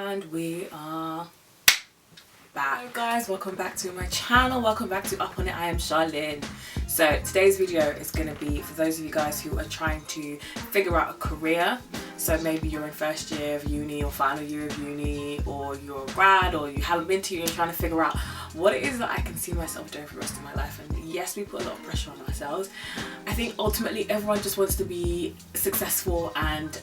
And we are back. Hello guys, welcome back to my channel, welcome back to Up On It. I am Charlene. So today's video is going to be for those of you guys who are trying to figure out a career. So maybe you're in first year of uni or final year of uni, or you're a grad, or you haven't been to uni and trying to figure out what it is that I can see myself doing for the rest of my life. And yes, we put a lot of pressure on ourselves. I think ultimately everyone just wants to be successful and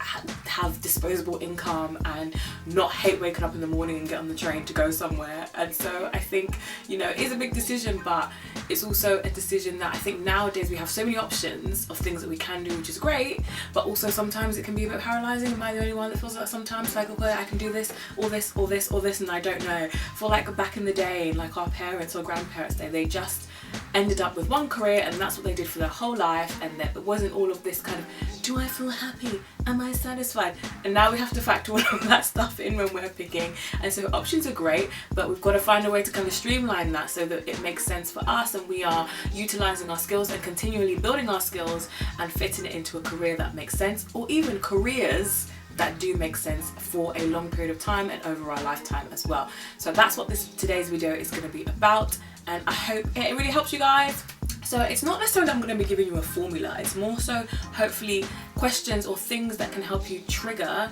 have disposable income and not hate waking up in the morning and get on the train to go somewhere. And so I think, you know, it's a big decision, but it's also a decision that I think nowadays we have so many options of things that we can do, which is great, but also sometimes it can be a bit paralyzing. Am I the only one that feels like sometimes like, okay, I can do this, or this, or this, or this, and I don't know. For like back in the day, like our parents or grandparents, they just ended up with one career and that's what they did for their whole life, and that it wasn't all of this kind of, do I feel happy? Am I satisfied? And now we have to factor all of that stuff in when we're picking. And so options are great, but we've got to find a way to kind of streamline that so that it makes sense for us and we are utilizing our skills and continually building our skills and fitting it into a career that makes sense, or even careers that do make sense for a long period of time and over our lifetime as well. So that's what today's video is going to be about, and I hope it really helps you guys. So it's not necessarily that I'm going to be giving you a formula, it's more so hopefully questions or things that can help you trigger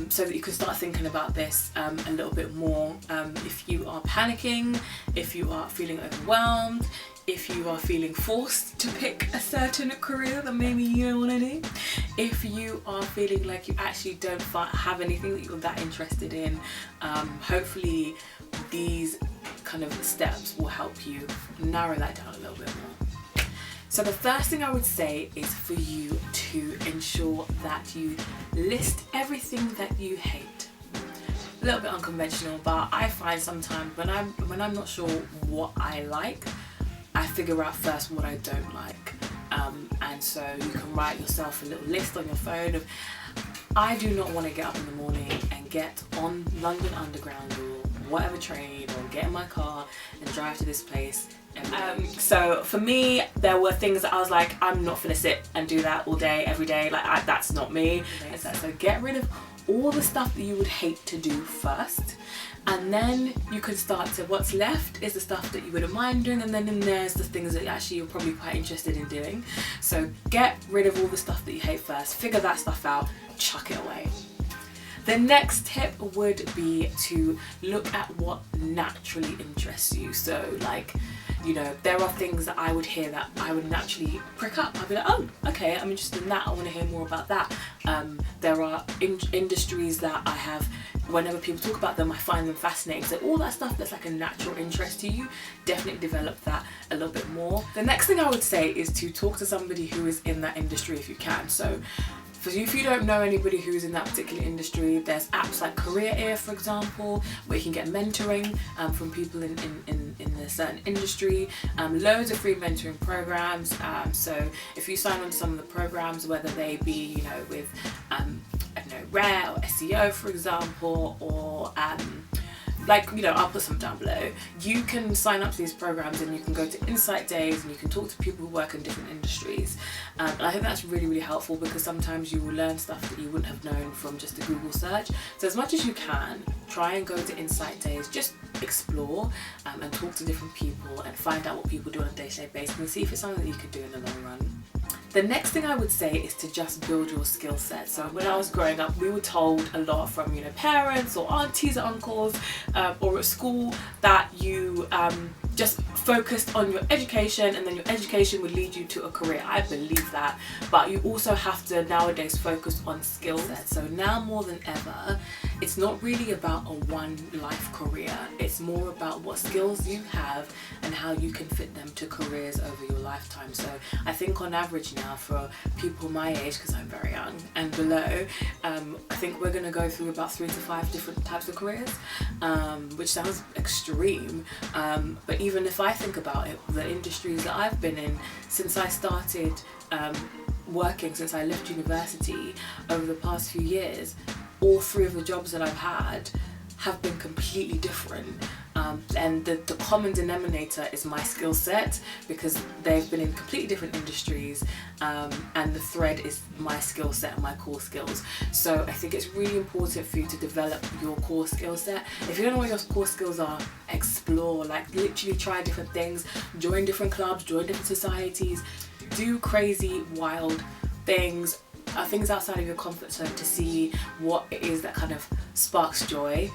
so that you can start thinking about this a little bit more. If you are panicking, if you are feeling overwhelmed, if you are feeling forced to pick a certain career that maybe you don't want to do, if you are feeling like you actually don't have anything that you're that interested in, hopefully these kind of steps will help you narrow that down a little bit more. So the first thing I would say is for you to ensure that you list everything that you hate. A little bit unconventional, but I find sometimes when I'm not sure what I like, I figure out first what I don't like. And so you can write yourself a little list on your phone of, I do not want to get up in the morning and get on London Underground or whatever train, or get in my car and drive to this place. So for me, there were things that I was like, I'm not gonna sit and do that all day, every day. Like that's not me. So get rid of all the stuff that you would hate to do first, and then you can start to, what's left is the stuff that you wouldn't mind doing, and then in there's the things that actually you're probably quite interested in doing. So get rid of all the stuff that you hate first, figure that stuff out, chuck it away. The next tip would be to look at what naturally interests you. So like, you know, there are things that I would hear that I would naturally prick up. I'd be like, oh, okay, I'm interested in that, I want to hear more about that. There are industries that I have, whenever people talk about them, I find them fascinating. So all that stuff that's like a natural interest to you, definitely develop that a little bit more. The next thing I would say is to talk to somebody who is in that industry if you can. So if you don't know anybody who's in that particular industry, there's apps like Career, for example, where you can get mentoring from people in a certain industry. Loads of free mentoring programs. So if you sign on to some of the programs, whether they be, you know, with I don't know, Rare or SEO, for example, or like, you know, I'll put some down below. You can sign up to these programs and you can go to Insight Days and you can talk to people who work in different industries. And I think that's really, really helpful, because sometimes you will learn stuff that you wouldn't have known from just a Google search. So as much as you can, try and go to Insight Days, just explore and talk to different people and find out what people do on a day-to-day basis and see if it's something that you could do in the long run. The next thing I would say is to just build your skill set. So when I was growing up, we were told a lot from, you know, parents or aunties or uncles or at school that you just focused on your education and then your education would lead you to a career. I believe that, but you also have to nowadays focus on skill sets. So now more than ever, it's not really about a one life career. It's more about what skills you have and how you can fit them to careers over your lifetime. So I think on average now for people my age, because I'm very young and below, I think we're going to go through about 3 to 5 different types of careers, which sounds extreme, but even if I think about it, the industries that I've been in since I started working, since I left university over the past few years, all 3 of the jobs that I've had have been completely different. And the common denominator is my skill set, because they've been in completely different industries, and the thread is my skill set and my core skills. So I think it's really important for you to develop your core skill set. If you don't know what your core skills are, explore, like literally try different things, join different clubs, join different societies, do crazy wild things, things outside of your comfort zone, to see what it is that kind of sparks joy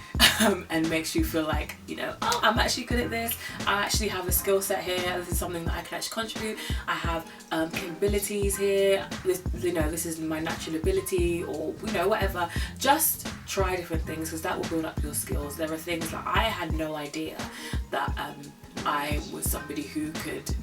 and makes you feel like, you know, oh, I'm actually good at this, I actually have a skill set here, this is something that I can actually contribute, I have capabilities here, this, you know, this is my natural ability, or, you know, whatever. Just try different things, because that will build up your skills. There are things that I had no idea that I was somebody who could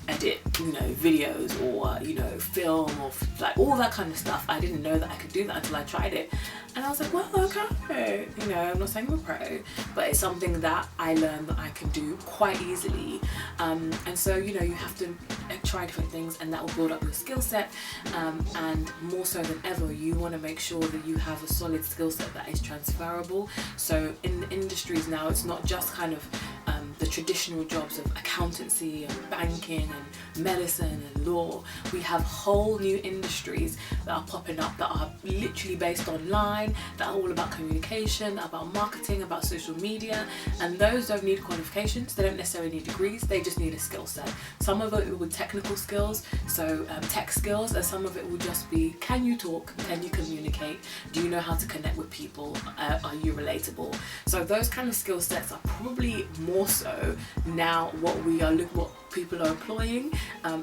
edit, you know, videos, or, you know, film, or like all that kind of stuff. I didn't know that I could do that until I tried it, and I was like, well, okay, you know, I'm not saying I'm a pro, but it's something that I learned that I can do quite easily. And so, you know, you have to try different things, and that will build up your skill set, and more so than ever, you want to make sure that you have a solid skill set that is transferable. So in the industries now, it's not just kind of the traditional jobs of accountancy and banking and medicine and law. We have whole new industries that are popping up that are literally based online, that are all about communication, about marketing, about social media, and those don't need qualifications, they don't necessarily need degrees, they just need a skill set. Some of it will be technical skills, so tech skills, and some of it will just be, can you talk, can you communicate, do you know how to connect with people, are you relatable? So those kind of skill sets are probably more so now what people are employing,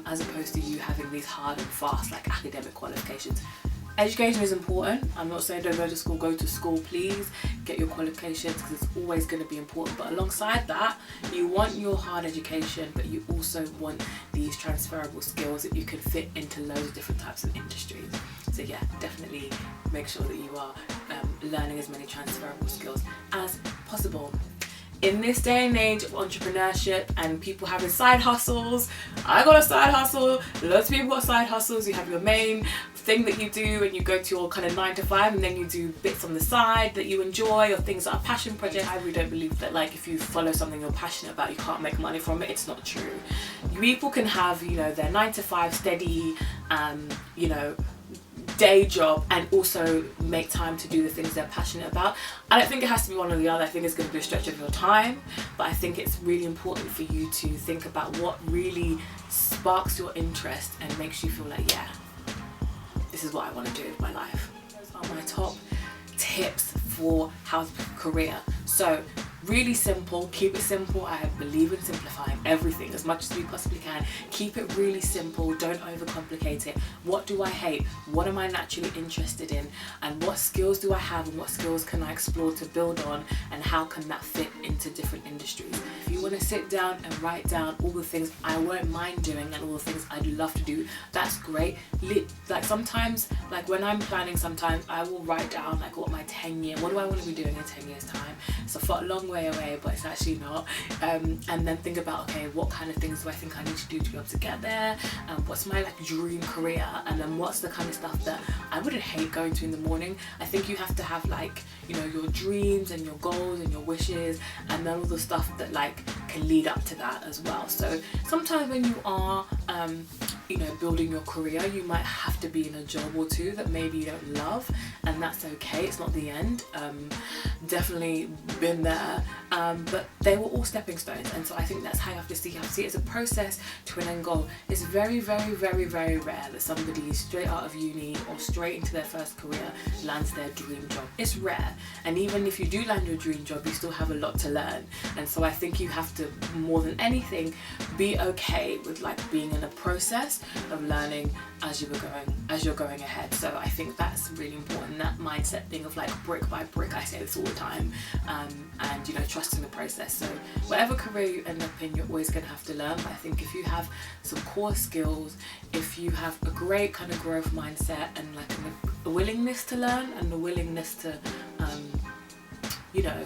as opposed to you having these hard and fast like academic qualifications. Education is important. I'm not saying don't go to school, go to school, please get your qualifications, because it's always going to be important, but alongside that, you want your hard education, but you also want these transferable skills that you can fit into loads of different types of industries. So yeah, definitely make sure that you are learning as many transferable skills as possible. In this day and age of entrepreneurship and people having side hustles, I got a side hustle, lots of people got side hustles. You have your main thing that you do, and you go to your kind of 9 to 5, and then you do bits on the side that you enjoy, or things that are passion projects. I really don't believe that, like, if you follow something you're passionate about, you can't make money from it. It's not true. People can have, you know, their 9 to 5 steady, you know, day job, and also make time to do the things they're passionate about. I don't think it has to be one or the other. I think it's going to be a stretch of your time, but I think it's really important for you to think about what really sparks your interest and makes you feel like, yeah, this is what I want to do with my life. Those are my top tips for how to pick a career. So really simple, keep it simple. I believe in simplifying everything as much as we possibly can. Keep it really simple, don't overcomplicate it. What do I hate? What am I naturally interested in? And what skills do I have, and what skills can I explore to build on, and how can that fit into different industries? If you want to sit down and write down all the things I won't mind doing and all the things I'd love to do, that's great. Like sometimes, like when I'm planning, sometimes I will write down like what my 10-year, what do I want to be doing in 10 years time? It's a long way away, but it's actually not. And then think about, okay, what kind of things do I think I need to do to be able to get there? What's my like dream career? And then what's the kind of stuff that I wouldn't hate going to in the morning? I think you have to have like, you know, your dreams and your goals and your wishes, and then all the stuff that like can lead up to that as well. So sometimes when you are you know, building your career, you might have to be in a job or two that maybe you don't love, and that's okay, it's not the end. Definitely been there, but they were all stepping stones, and so I think that's how you have to see it as a process to an end goal. It's very, very, very, very rare that somebody straight out of uni or straight into their first career lands their dream job. It's rare, and even if you do land your dream job, you still have a lot to learn. And so I think you have to, more than anything, be okay with like being in a process of learning as you're going ahead. So I think that's really important, that mindset thing of like brick by brick. I say this all the time, and you know, trusting the process. So whatever career you end up in, you're always going to have to learn, but I think if you have some core skills, if you have a great kind of growth mindset, and like a willingness to learn, and the willingness to you know,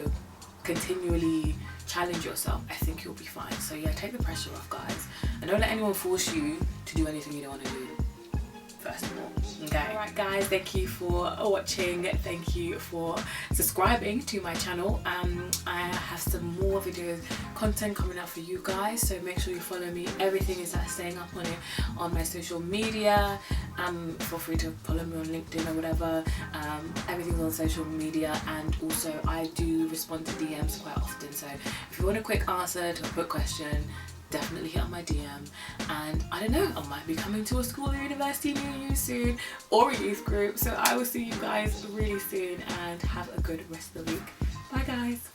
continually challenge yourself, I think you'll be fine. So yeah, take the pressure off, guys, and don't let anyone force you to do anything you don't want to do. First of all, Okay, alright guys, thank you for watching, thank you for subscribing to my channel. I have some more video content coming up for you guys, so make sure you follow me. Everything is staying up on it on my social media. Feel free to follow me on LinkedIn or whatever. Everything's on social media, and also I do respond to DMs quite often, so if you want a quick answer to a quick question, definitely hit on my DM. And I don't know, I might be coming to a school or university near you soon, or a youth group, so I will see you guys really soon, and have a good rest of the week. Bye guys.